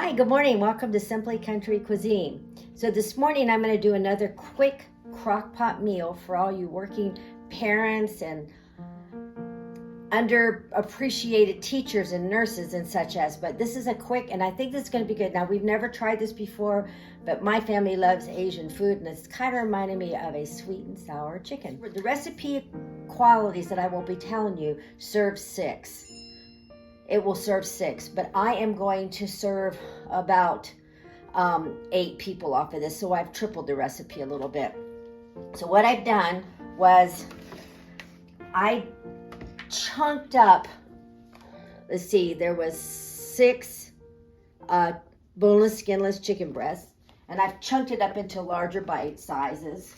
Hi, good morning. Welcome to Simply Country Cuisine. So this morning I'm going to do another quick crock pot meal for all you working parents and underappreciated teachers and nurses and such as, but this is a quick, and I think this is going to be good. Now, we've never tried this before, but my family loves Asian food, and it's kind of reminded me of a sweet and sour chicken. The recipe qualities that I will be telling you serve 6. It will serve 6, but I am going to serve about 8 people off of this, so I've tripled the recipe a little bit. So what I've done was I chunked up, let's see, there was 6 boneless, skinless chicken breasts, and I've chunked it up into larger bite sizes.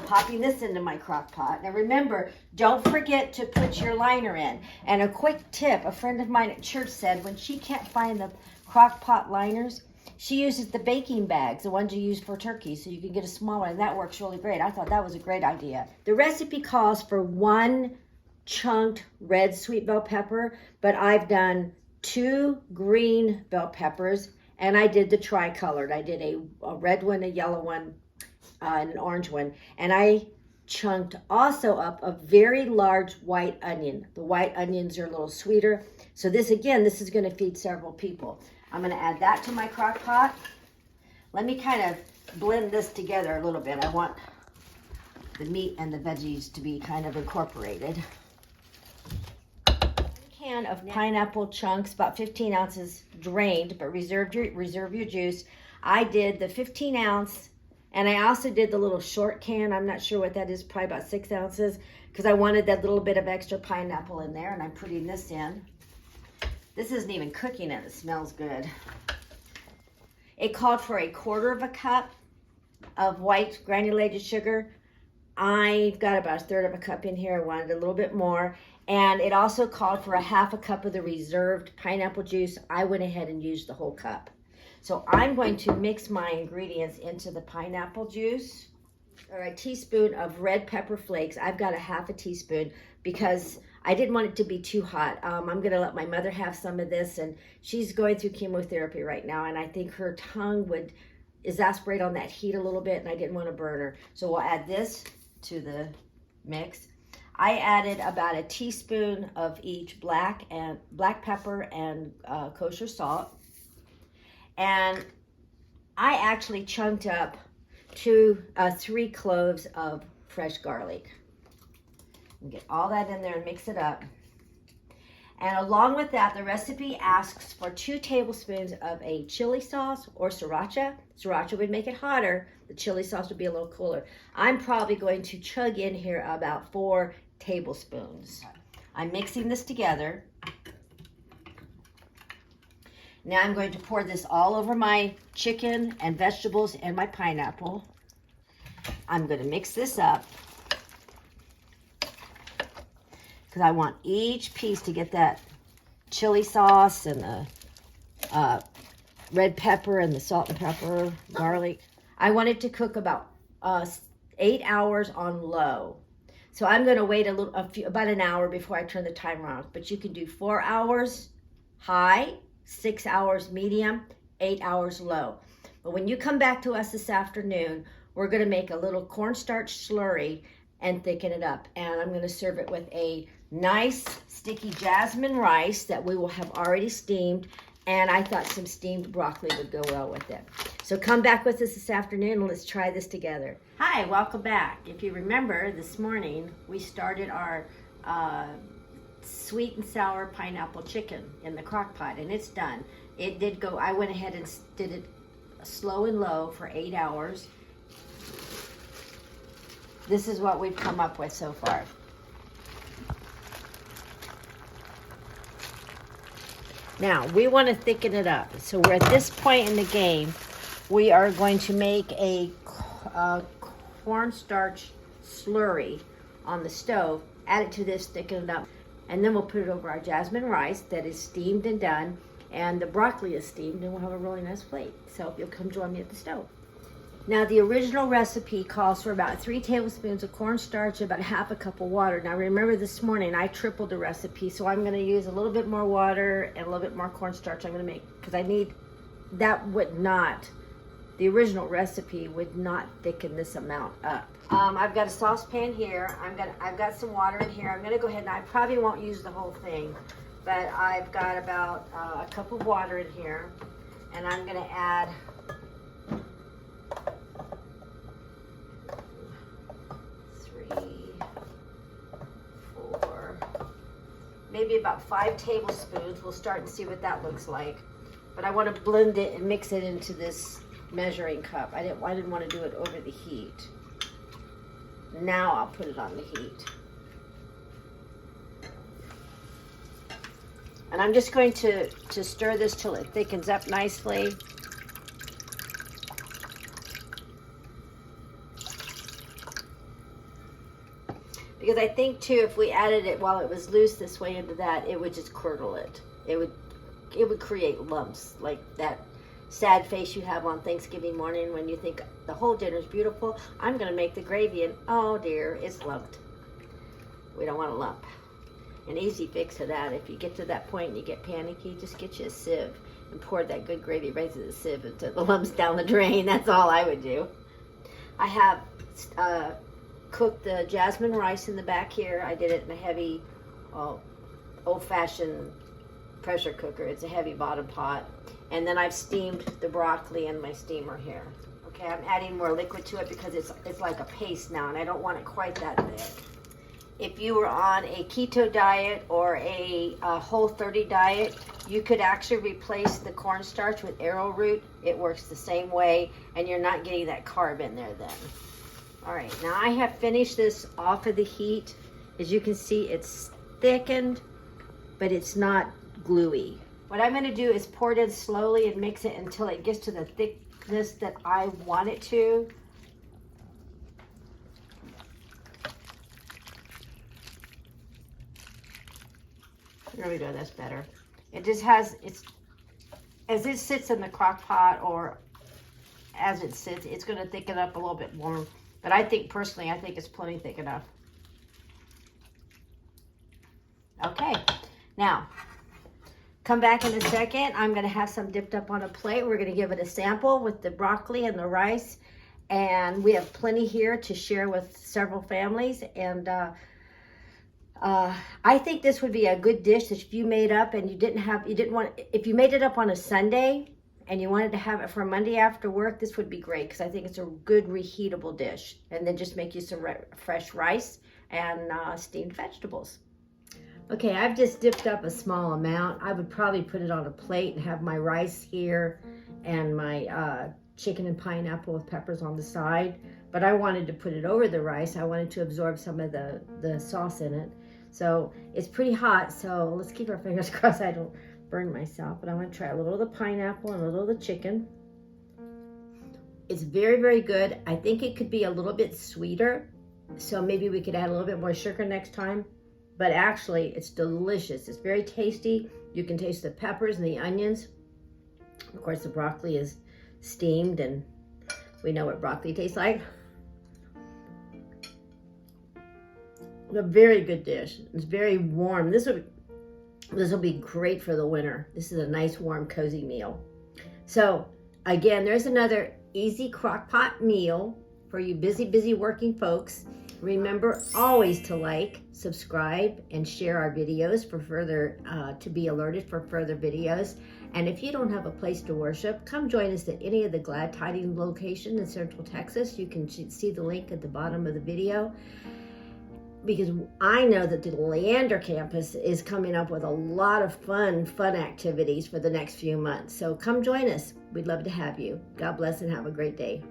Popping this into my crock pot. Now remember, don't forget to put your liner in. And a quick tip, a friend of mine at church said when she can't find the crock pot liners, she uses the baking bags, the ones you use for turkey, so you can get a small one, and that works really great. I thought that was a great idea. The recipe calls for 1 chunked red sweet bell pepper, but I've done 2 green bell peppers, and I did the tricolored. I did a red one, a yellow one, and an orange one, and I chunked also up a very large white onion. The white onions are a little sweeter, so this is going to feed several people. I'm going to add that to my crock pot. Let me kind of blend this together a little bit. I want the meat and the veggies to be kind of incorporated. 1 can of pineapple chunks, about 15 ounces drained, but reserve your juice. I did the 15 ounce, and I also did the little short can. I'm not sure what that is, probably about 6 ounces, because I wanted that little bit of extra pineapple in there, and I'm putting this in. This isn't even cooking it. It smells good. It called for 1/4 cup of white granulated sugar. I've got about 1/3 cup in here. I wanted a little bit more. And it also called for 1/2 cup of the reserved pineapple juice. I went ahead and used the whole cup. So I'm going to mix my ingredients into the pineapple juice. Or a teaspoon of red pepper flakes. I've got 1/2 teaspoon because I didn't want it to be too hot. I'm going to let my mother have some of this, and she's going through chemotherapy right now, and I think her tongue would exasperate on that heat a little bit, and I didn't want to burn her. So we'll add this to the mix. I added about 1 teaspoon of each black pepper and kosher salt. And I actually chunked up 3 cloves of fresh garlic. And get all that in there and mix it up. And along with that, the recipe asks for 2 tablespoons of a chili sauce or sriracha. Sriracha would make it hotter. The chili sauce would be a little cooler. I'm probably going to chug in here about 4 tablespoons. I'm mixing this together. Now I'm going to pour this all over my chicken and vegetables and my pineapple. I'm going to mix this up because I want each piece to get that chili sauce and the red pepper and the salt and pepper, garlic. I want it to cook about 8 hours on low. So I'm going to wait about an hour before I turn the timer on. But you can do 4 hours high, 6 hours medium, 8 hours low. But when you come back to us this afternoon, we're going to make a little cornstarch slurry and thicken it up. And I'm going to serve it with a nice sticky jasmine rice that we will have already steamed. And I thought some steamed broccoli would go well with it. So come back with us this afternoon and let's try this together. Hi, welcome back. If you remember, this morning we started our sweet and sour pineapple chicken in the crock pot, and it's done. It did go, I went ahead and did it slow and low for 8 hours. This is what we've come up with so far. Now, we want to thicken it up. So we're at this point in the game, we are going to make a cornstarch slurry on the stove, add it to this, thicken it up, and then we'll put it over our jasmine rice that is steamed and done, and the broccoli is steamed, and we'll have a really nice plate. So you'll come join me at the stove. Now, the original recipe calls for about 3 tablespoons of cornstarch, about 1/2 cup of water. Now, remember this morning, I tripled the recipe, so I'm going to use a little bit more water and a little bit more cornstarch. I'm going to make, because I need that would not, the original recipe would not thicken this amount up. I've got a saucepan here. I've got some water in here. I'm gonna go ahead and I probably won't use the whole thing, but I've got about a cup of water in here, and I'm gonna add maybe about 5 tablespoons. We'll start and see what that looks like. But I want to blend it and mix it into this measuring cup. I didn't want to do it over the heat. Now I'll put it on the heat. And I'm just going to stir this till it thickens up nicely. Because I think too, if we added it while it was loose this way into that, it would just curdle it. It would create lumps, like that sad face you have on Thanksgiving morning when you think the whole dinner's beautiful. I'm gonna make the gravy and oh dear, it's lumped. We don't want a lump. An easy fix to that, if you get to that point and you get panicky, just get you a sieve and pour that good gravy right to the sieve until the lumps down the drain. That's all I would do. I have cooked the jasmine rice in the back here. I did it in a heavy old-fashioned pressure cooker. It's a heavy bottom pot. And then I've steamed the broccoli in my steamer here. Okay, I'm adding more liquid to it because it's like a paste now, and I don't want it quite that thick. If you were on a keto diet or a Whole30 diet, you could actually replace the cornstarch with arrowroot. It works the same way, and you're not getting that carb in there then. All right, now I have finished this off of the heat. As you can see, it's thickened, but it's not gluey. What I'm gonna do is pour it in slowly and mix it until it gets to the thickness that I want it to. There we go, that's better. It just has, as it sits in the crock pot or as it sits, it's gonna thicken up a little bit more. But I think, personally, I think it's plenty thick enough. Okay, now, come back in a second. I'm gonna have some dipped up on a plate. We're gonna give it a sample with the broccoli and the rice. And we have plenty here to share with several families. And I think this would be a good dish that if you made up and if you made it up on a Sunday and you wanted to have it for Monday after work, this would be great because I think it's a good reheatable dish. And then just make you some fresh rice and steamed vegetables. Okay, I've just dipped up a small amount. I would probably put it on a plate and have my rice here and my chicken and pineapple with peppers on the side. But I wanted to put it over the rice. I wanted to absorb some of the sauce in it. So it's pretty hot, so let's keep our fingers crossed I don't burn myself. But I'm gonna try a little of the pineapple and a little of the chicken. It's very, very good. I think it could be a little bit sweeter. So maybe we could add a little bit more sugar next time. But actually, it's delicious. It's very tasty. You can taste the peppers and the onions. Of course, the broccoli is steamed, and we know what broccoli tastes like. A very good dish. It's very warm. This will be great for the winter. This is a nice, warm, cozy meal. So, again, there's another easy crock pot meal for you busy working folks. Remember always to like, subscribe, and share our videos for further, to be alerted for further videos. And if you don't have a place to worship, come join us at any of the Glad Tidings locations in Central Texas. You can see the link at the bottom of the video. Because I know that the Leander campus is coming up with a lot of fun activities for the next few months. So come join us. We'd love to have you. God bless and have a great day.